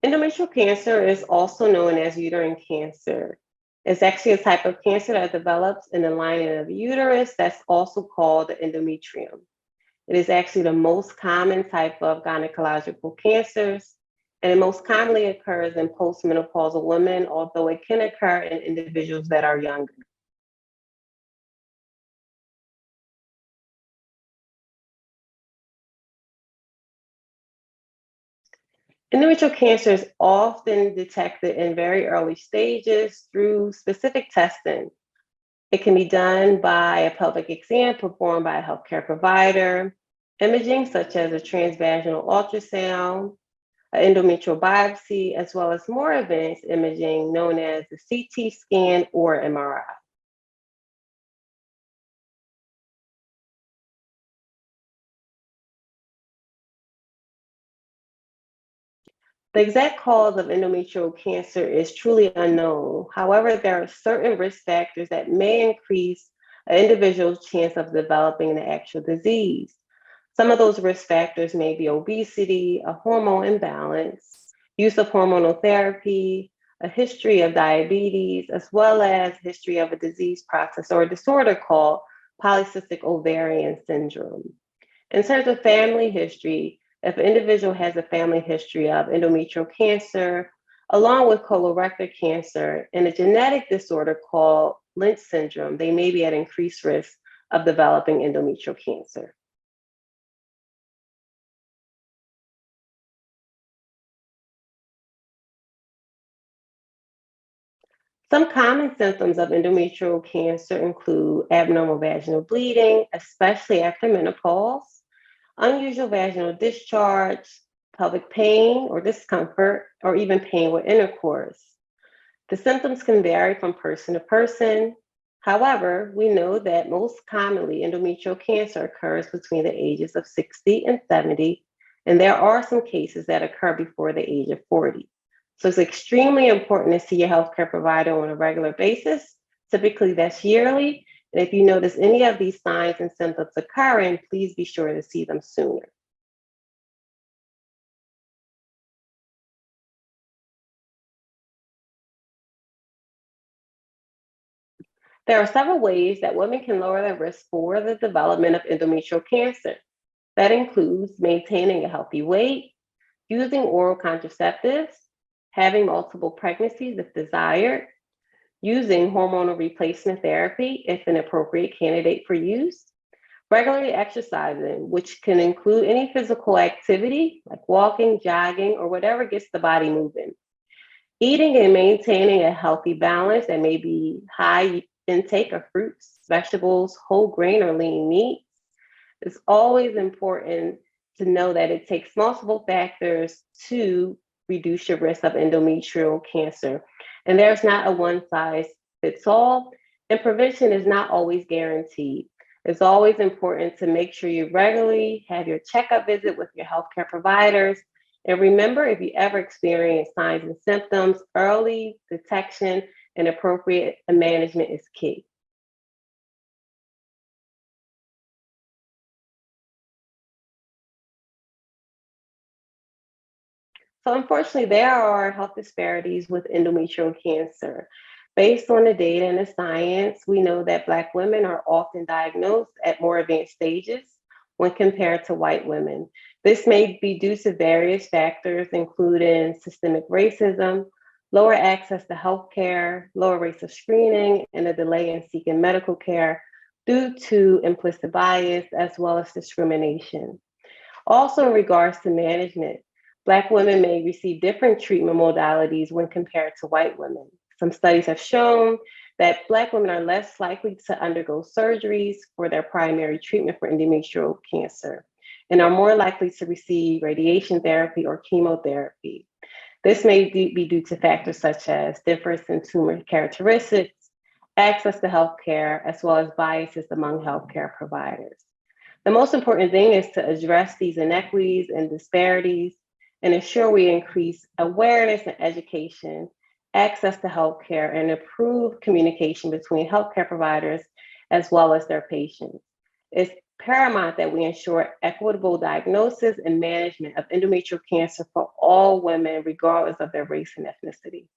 Endometrial cancer is also known as uterine cancer. It's actually a type of cancer that develops in the lining of the uterus that's also called the endometrium. It is actually the most common type of gynecological cancers, and it most commonly occurs in postmenopausal women, although it can occur in individuals that are younger. Endometrial cancer is often detected in very early stages through specific testing. It can be done by a pelvic exam performed by a healthcare provider, imaging such as a transvaginal ultrasound, an endometrial biopsy, as well as more advanced imaging known as the CT scan or MRI. The exact cause of endometrial cancer is truly unknown. However, there are certain risk factors that may increase an individual's chance of developing the actual disease. Some of those risk factors may be obesity, a hormone imbalance, use of hormonal therapy, a history of diabetes, as well as history of a disease process or a disorder called polycystic ovarian syndrome. In terms of family history, if an individual has a family history of endometrial cancer, along with colorectal cancer and a genetic disorder called Lynch syndrome, they may be at increased risk of developing endometrial cancer. Some common symptoms of endometrial cancer include abnormal vaginal bleeding, especially after menopause, unusual vaginal discharge, pelvic pain or discomfort, or even pain with intercourse. The symptoms can vary from person to person. However, we know that most commonly endometrial cancer occurs between the ages of 60 and 70, and there are some cases that occur before the age of 40. So it's extremely important to see your healthcare provider on a regular basis. Typically, that's yearly. And if you notice any of these signs and symptoms occurring, please be sure to see them sooner. There are several ways that women can lower their risk for the development of endometrial cancer. That includes maintaining a healthy weight, using oral contraceptives, having multiple pregnancies if desired, using hormonal replacement therapy if an appropriate candidate for use, regularly exercising, which can include any physical activity like walking, jogging, or whatever gets the body moving. Eating and maintaining a healthy balance that may be high intake of fruits, vegetables, whole grain or lean meat. It's always important to know that it takes multiple factors to reduce your risk of endometrial cancer. And there's not a one size fits all, and prevention is not always guaranteed. It's always important to make sure you regularly have your checkup visit with your healthcare providers. And remember, if you ever experience signs and symptoms, early detection and appropriate management is key. So unfortunately, there are health disparities with endometrial cancer. Based on the data and the science, we know that Black women are often diagnosed at more advanced stages when compared to white women. This may be due to various factors, including systemic racism, lower access to healthcare, lower rates of screening, and a delay in seeking medical care due to implicit bias as well as discrimination. Also, in regards to management, Black women may receive different treatment modalities when compared to white women. Some studies have shown that Black women are less likely to undergo surgeries for their primary treatment for endometrial cancer and are more likely to receive radiation therapy or chemotherapy. This may be due to factors such as difference in tumor characteristics, access to healthcare, as well as biases among healthcare providers. The most important thing is to address these inequities and disparities and ensure we increase awareness and education, access to healthcare, and improve communication between healthcare providers as well as their patients. It's paramount that we ensure equitable diagnosis and management of endometrial cancer for all women, regardless of their race and ethnicity.